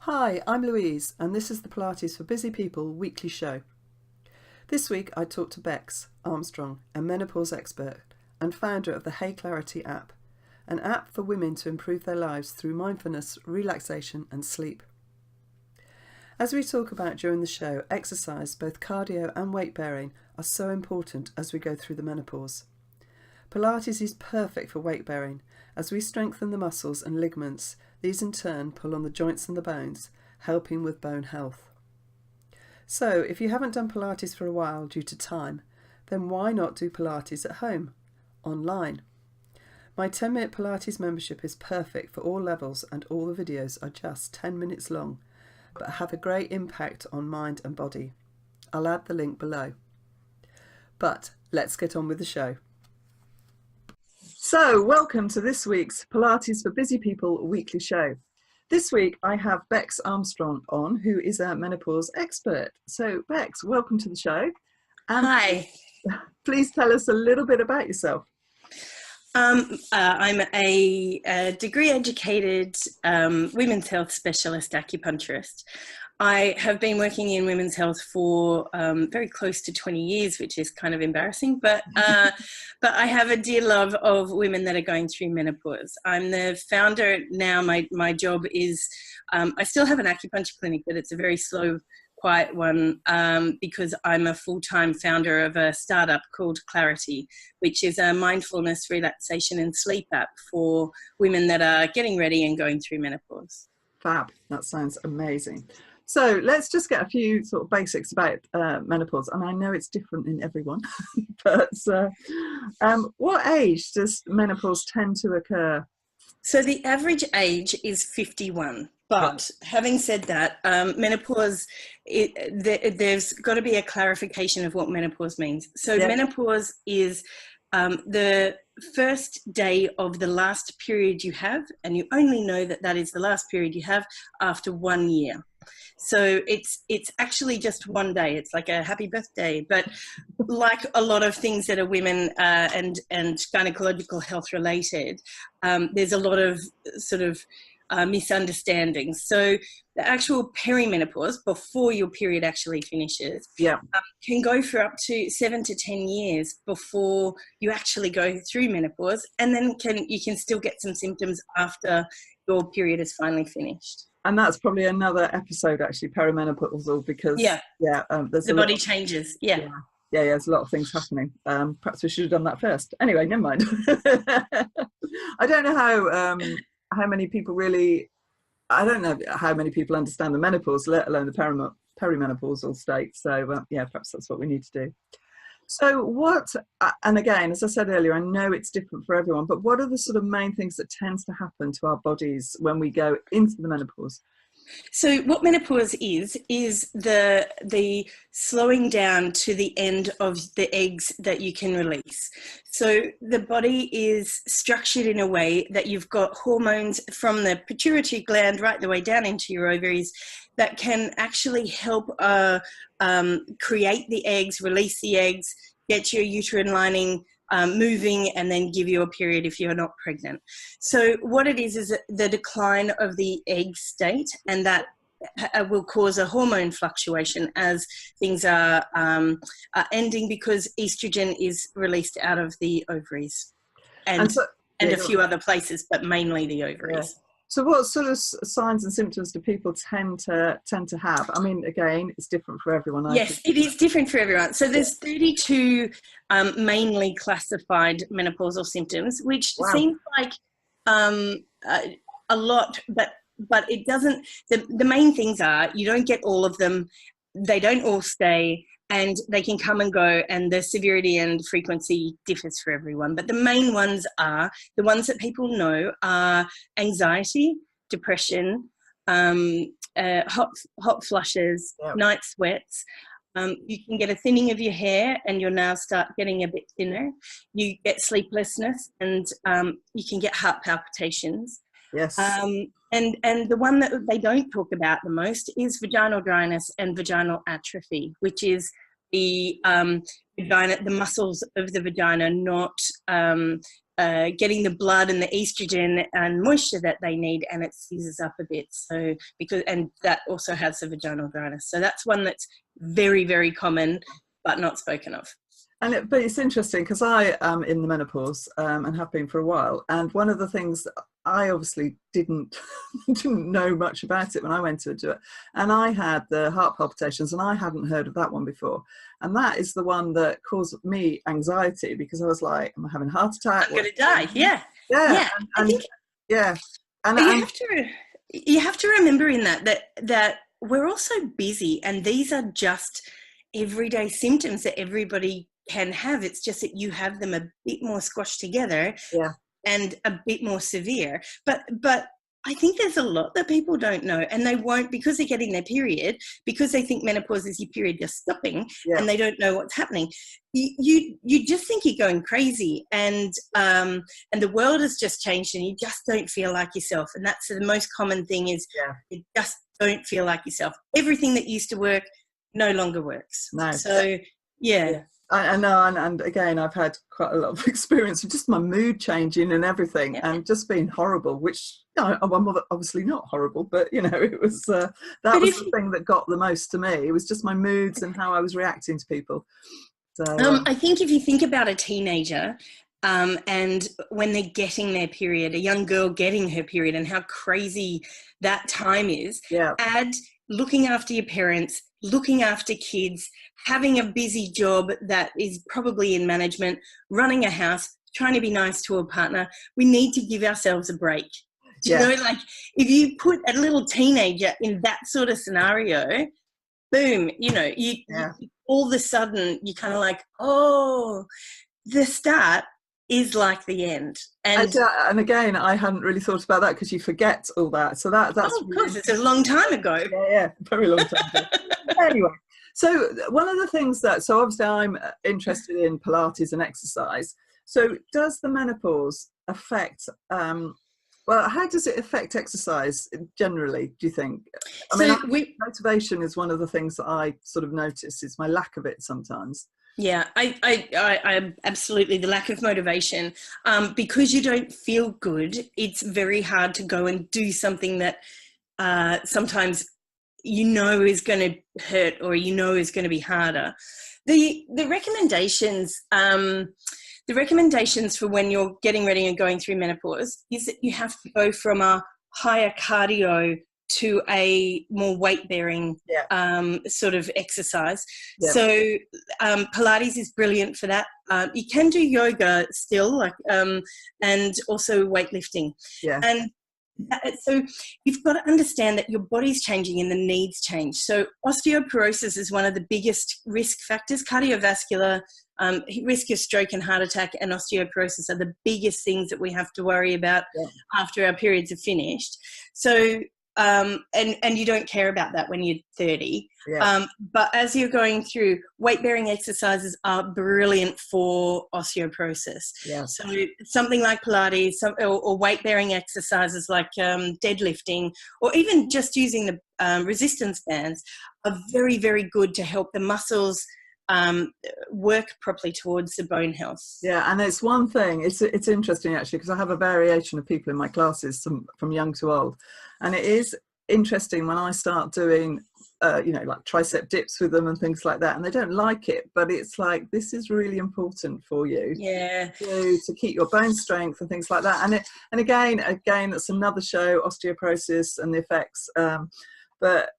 Hi, I'm Louise, and this is the Pilates for Busy People weekly show. This week I talked to Bex Armstrong, a menopause expert and founder of the Hey Clarity app, an app for women to improve their lives through mindfulness, relaxation and sleep. As we talk about during the show, exercise, both cardio and weight bearing, are so important as we go through the menopause. Pilates is perfect for weight bearing. As we strengthen the muscles and ligaments, these in turn pull on the joints and the bones, helping with bone health. So, if you haven't done Pilates for a while due to time, then why not do Pilates at home, online? My 10-minute Pilates membership is perfect for all levels and all the videos are just 10 minutes long, but have a great impact on mind and body. I'll add the link below. But let's get on with the show. So, welcome to this week's Pilates for Busy People weekly show. This week I have Bex Armstrong on, who is a menopause expert. So, Bex, welcome to the show. Hi. Please tell us a little bit about yourself. I'm a degree-educated women's health specialist acupuncturist. I have been working in women's health for very close to 20 years, which is kind of embarrassing, but I have a dear love of women that are going through menopause. I'm the founder now. My job is, I still have an acupuncture clinic, but it's a very slow, quiet one because I'm a full-time founder of a startup called Clarity, which is a mindfulness, relaxation and sleep app for women that are getting ready and going through menopause. Fab, that sounds amazing. So let's just get a few sort of basics about menopause, and I know it's different in everyone, but what age does menopause tend to occur? So the average age is 51. But having said that, menopause, there's got to be a clarification of what menopause means. So menopause is the first day of the last period you have, and you only know that that is the last period you have after 1 year. So it's actually just one day. It's like a happy birthday, but like a lot of things that are women and gynecological health related, there's a lot of sort of misunderstandings. So the actual perimenopause, before your period actually finishes, can go for up to 7 to 10 years before you actually go through menopause, and then you can still get some symptoms after your period is finally finished. And that's probably another episode, actually, perimenopausal, because there's the body changes. Yeah, there's a lot of things happening. Perhaps we should have done that first. Anyway, never mind. I don't know how many people really, I don't know how many people understand the menopause, let alone the perimenopausal state. So perhaps that's what we need to do. So and again, as I said earlier, I know it's different for everyone, but what are the sort of main things that tends to happen to our bodies when we go into the menopause? So what menopause is the slowing down to the end of the eggs that you can release. So the body is structured in a way that you've got hormones from the pituitary gland right the way down into your ovaries that can actually help create the eggs, release the eggs, get your uterine lining moving, and then give you a period if you're not pregnant. So what it is the decline of the egg state, and that will cause a hormone fluctuation as things are ending, because estrogen is released out of the ovaries and a few other places, but mainly the ovaries. Yeah. So what sort of signs and symptoms do people tend to have? I mean, again, it's different for everyone. Yes, it is different for everyone. So there's 32 mainly classified menopausal symptoms, which seems like a lot, but it doesn't. The main things are you don't get all of them, they don't all stay, and they can come and go, and the severity and frequency differs for everyone. But the main ones are, the ones that people know are anxiety, depression, hot flushes, night sweats. You can get a thinning of your hair and your nails start getting a bit thinner. You get sleeplessness, and you can get heart palpitations. Yes. And the one that they don't talk about the most is vaginal dryness and vaginal atrophy, which is the vagina, the muscles of the vagina not getting the blood and the estrogen and moisture that they need, and it seizes up a bit. So and that also has the vaginal dryness. So that's one that's very, very common, but not spoken of. But it's interesting because I am in the menopause and have been for a while. And one of the things that I obviously didn't know much about it when I went to do it. And I had the heart palpitations, and I hadn't heard of that one before. And that is the one that caused me anxiety, because I was like, am I having a heart attack? I'm going to die. Yeah. Yeah. I think, yeah. And you have to remember in that we're also busy, and these are just everyday symptoms that everybody can have. It's just that you have them a bit more squashed together, and a bit more severe. But I think there's a lot that people don't know, and they won't, because they're getting their period, because they think menopause is your period just stopping, and they don't know what's happening. You just think you're going crazy, and the world has just changed, and you just don't feel like yourself. And that's the most common thing, is you just don't feel like yourself. Everything that used to work no longer works. No. So yeah. I know, and again, I've had quite a lot of experience of just my mood changing and everything, and just being horrible, which, I'm obviously not horrible, but, it was, that was the thing that got the most to me. It was just my moods and how I was reacting to people. So, I think if you think about a teenager, and when they're getting their period, a young girl getting her period, and how crazy that time is, add looking after your parents, looking after kids, having a busy job that is probably in management, running a house, trying to be nice to a partner. We need to give ourselves a break. Do you know, like, if you put a little teenager in that sort of scenario, boom, you all of a sudden you're kind of like, oh, the start is like the end. And again, I hadn't really thought about that, because you forget all that. So that's of course, it's a long time ago. Very long time ago. Anyway, so one of the things so obviously I'm interested in Pilates and exercise. So does the menopause affect how does it affect exercise generally, do you think? Motivation is one of the things that I sort of notice, is my lack of it sometimes. Yeah, I absolutely, the lack of motivation, because you don't feel good. It's very hard to go and do something that sometimes is going to hurt, or is going to be harder. The recommendations for when you're getting ready and going through menopause is that you have to go from a higher cardio to a more weight-bearing sort of exercise. So Pilates is brilliant for that. You can do yoga still, and also weightlifting. And so you've got to understand that your body's changing and the needs change. So osteoporosis is one of the biggest risk factors. Cardiovascular risk of stroke and heart attack and osteoporosis are the biggest things that we have to worry about after our periods are finished. So and you don't care about that when you're 30. But as you're going through, weight-bearing exercises are brilliant for osteoporosis. So something like Pilates, or weight-bearing exercises like deadlifting, or even just using the resistance bands, are very, very good to help the muscles work properly towards the bone health. And it's one thing, it's interesting actually, because I have a variation of people in my classes, from young to old, and it is interesting when I start doing like tricep dips with them and things like that, and they don't like it, but it's like, this is really important for you to keep your bone strength and things like that. And again that's another show, osteoporosis and the effects, but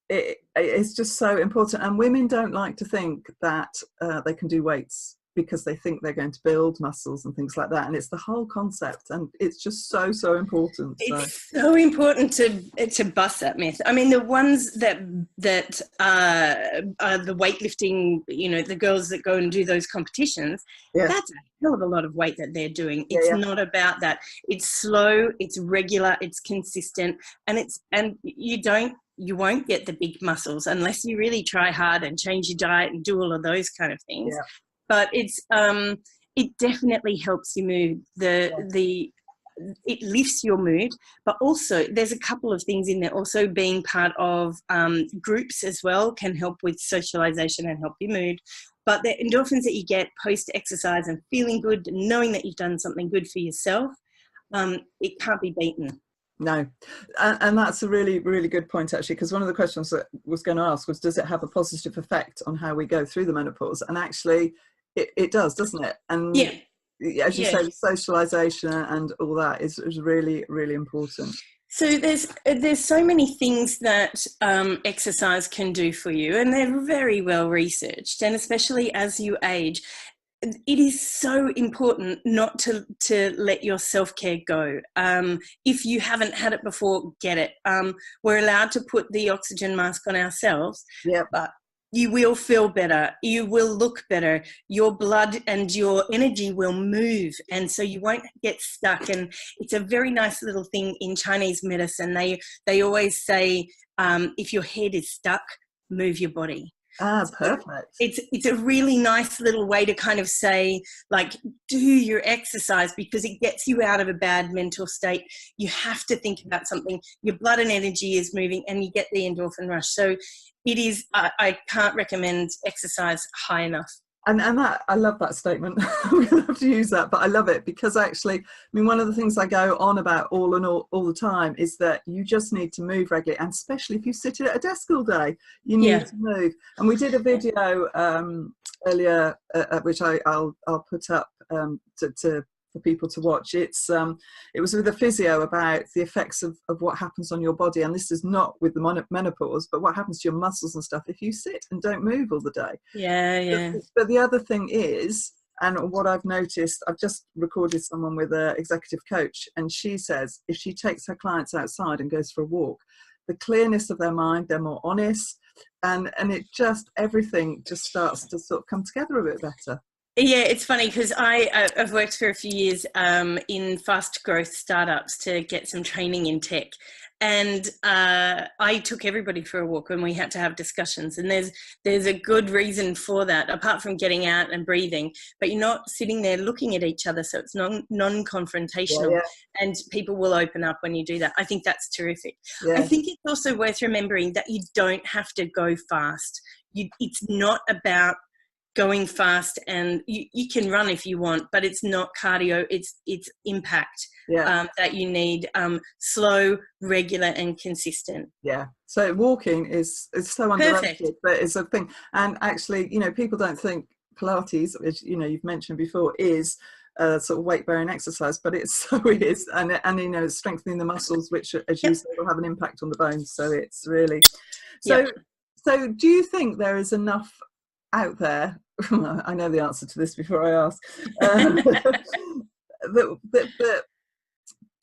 it's just so important. And women don't like to think that they can do weights, because they think they're going to build muscles and things like that. And it's the whole concept, and it's just so important. It's so important to bust that myth. I mean, the ones that are the weightlifting, the girls that go and do those competitions, that's a hell of a lot of weight that they're doing. It's not about that. It's slow, it's regular, it's consistent, and you won't get the big muscles unless you really try hard and change your diet and do all of those kind of things. But it definitely helps your mood. It lifts your mood, but also there's a couple of things in there. Also, being part of groups as well can help with socialization and help your mood. but the endorphins that you get post-exercise and feeling good, knowing that you've done something good for yourself, it can't be beaten. No, and that's a really, really good point, actually, because one of the questions that I was going to ask was, does it have a positive effect on how we go through the menopause? And actually, it does, doesn't it? And Yeah. as you Yeah. say, the socialization and all that is really, really important. So there's so many things that exercise can do for you, and they're very well researched, and especially as you age, it is so important not to let your self-care go. If you haven't had it before, get it. We're allowed to put the oxygen mask on ourselves, but you will feel better, you will look better, your blood and your energy will move, and so you won't get stuck. And it's a very nice little thing in Chinese medicine. They always say, if your head is stuck, move your body. Perfect. It's a really nice little way to kind of say, like, do your exercise, because it gets you out of a bad mental state. You have to think about something. Your blood and energy is moving, and you get the endorphin rush. So it is, I can't recommend exercise high enough. And that, I love that statement. I'm going to have to use that, but I love it because actually, I mean, one of the things I go on about all the time is that you just need to move regularly, and especially if you sit at a desk all day, you need to move. And we did a video earlier, which I'll put up for people to watch. It was with a physio about the effects of what happens on your body, and this is not with the menopause, but what happens to your muscles and stuff if you sit and don't move all the day. But the other thing is, and what I've noticed, I've just recorded someone with an executive coach, and she says if she takes her clients outside and goes for a walk, the clearness of their mind, they're more honest, and it just, everything just starts to sort of come together a bit better. Yeah, it's funny because I've worked for a few years in fast growth startups to get some training in tech, and I took everybody for a walk and we had to have discussions, and there's a good reason for that, apart from getting out and breathing, but you're not sitting there looking at each other, so it's non-confrontational, and people will open up when you do that. I think that's terrific. I think it's also worth remembering that you don't have to go fast. It's not about going fast, and you can run if you want, but it's not cardio, it's impact that you need, slow, regular and consistent. So walking is so underrated, but it's a thing. And actually, you know, people don't think Pilates, as you know, you've mentioned before, is sort of weight bearing exercise, but it so is, and you know, strengthening the muscles, which, as you say, will have an impact on the bones. So it's really so do you think there is enough out there, I know the answer to this before I ask,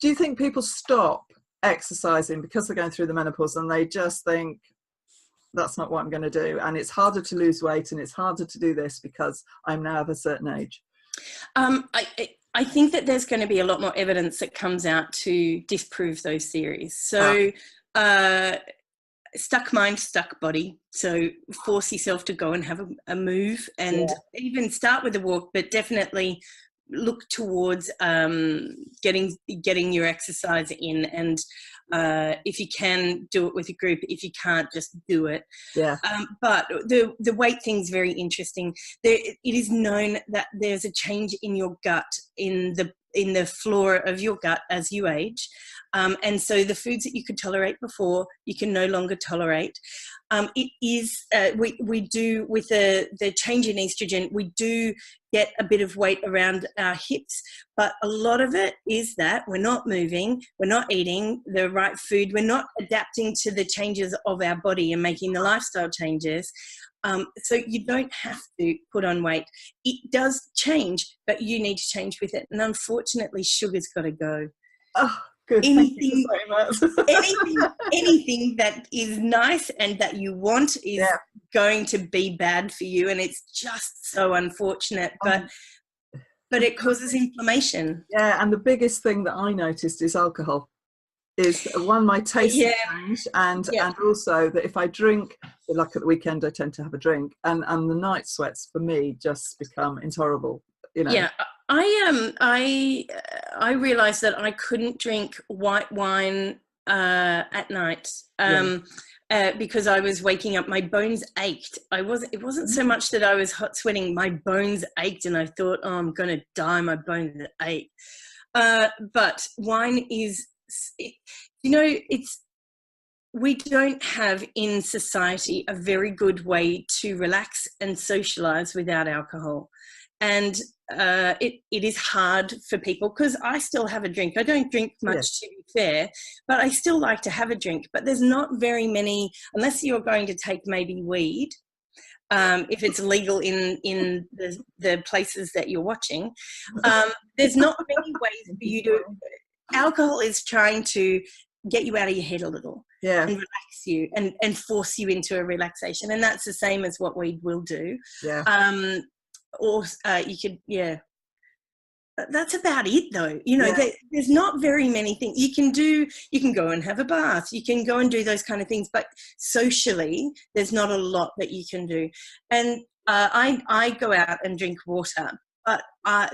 do you think people stop exercising because they're going through the menopause and they just think, that's not what I'm going to do, and it's harder to lose weight and it's harder to do this because I'm now of a certain age? I think that there's going to be a lot more evidence that comes out to disprove those theories. So stuck mind, stuck body. So force yourself to go and have a move, and even start with a walk, but definitely look towards getting your exercise in. And if you can, do it with a group. If you can't, just do it. But the weight thing's very interesting. It is known that there's a change in your gut, in the flora of your gut as you age. And so the foods that you could tolerate before, you can no longer tolerate. It is, we do, with the change in estrogen, we do get a bit of weight around our hips, but a lot of it is that we're not moving, we're not eating the right food, we're not adapting to the changes of our body and making the lifestyle changes. So you don't have to put on weight. It does change, but you need to change with it. And unfortunately, sugar's got to go. Oh, good. Anything, Thank you so much. anything that is nice and that you want is going to be bad for you, and it's just so unfortunate. But it causes inflammation. And the biggest thing that I noticed is alcohol. Is one, my taste change, and also that if I drink, like at the weekend, I tend to have a drink, and the night sweats for me just become intolerable. You know. I realised that I couldn't drink white wine at night. because I was waking up. My bones ached. It wasn't so much that I was hot sweating. My bones ached, and I thought, oh, I'm going to die. My bones ache. But wine is, we don't have in society a very good way to relax and socialize without alcohol. And it is hard for people, because I still have a drink. I don't drink much, to be fair, but I still like to have a drink. But there's not very many, unless you're going to take maybe weed, if it's legal in the places that you're watching. There's not many ways for you to. Alcohol is trying to get you out of your head a little, and relax you and force you into a relaxation, and that's the same as what weed will do. Or you could, that's about it though. There's not very many things you can do. You can go and have a bath, you can go and do those kind of things, but socially there's not a lot that you can do. And I go out and drink water, but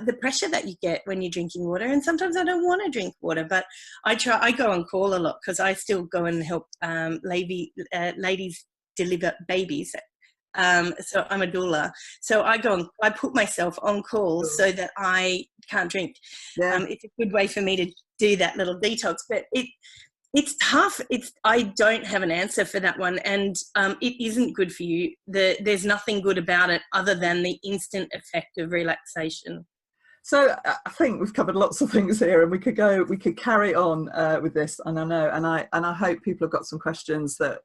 the pressure that you get when you're drinking water, and sometimes I don't want to drink water, but I go on call a lot, because I still go and help ladies deliver babies. So I'm a doula. So I put myself on call so that I can't drink. It's a good way for me to do that little detox, but it's tough. I don't have an answer for that one, and it isn't good for you. There's nothing good about it other than the instant effect of relaxation. So I think we've covered lots of things here, and we could carry on with this. And I hope people have got some questions that,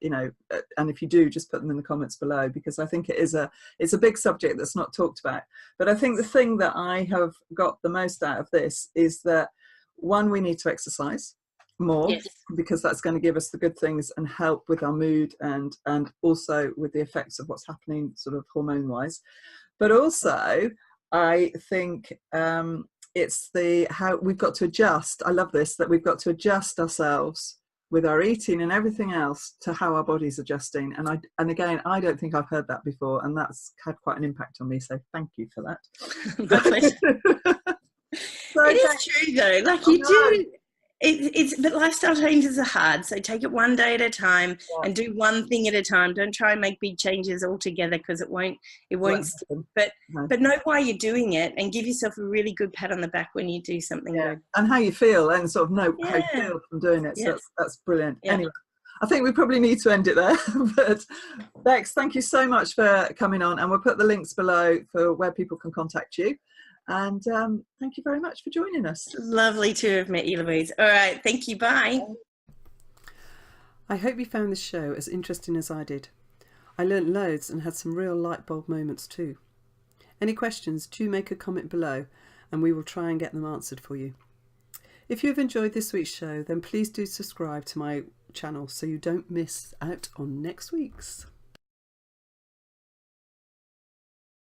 and if you do, just put them in the comments below, because I think it's a big subject that's not talked about. But I think the thing that I have got the most out of this is that, one, we need to exercise more, because that's going to give us the good things and help with our mood, and also with the effects of what's happening sort of hormone wise. But also, I think it's how we've got to adjust. I love this, that we've got to adjust ourselves with our eating and everything else to how our body's adjusting. And again, I don't think I've heard that before, and that's had quite an impact on me. So thank you for that. It is true though. Like you do. But lifestyle changes are hard, so take it one day at a time and do one thing at a time. Don't try and make big changes all together, because it won't stick. But know why you're doing it, and give yourself a really good pat on the back when you do something good. And how you feel, and sort of know how you feel from doing it. So that's brilliant. Anyway, I think we probably need to end it there. But Bex, thank you so much for coming on, and we'll put the links below for where people can contact you. And thank you very much for joining us. Lovely to have met you, Louise. All right, thank you. Bye. I hope you found this show as interesting as I did. I learnt loads and had some real light bulb moments too. Any questions, do make a comment below, and we will try and get them answered for you. If you have enjoyed this week's show, then please do subscribe to my channel so you don't miss out on next week's.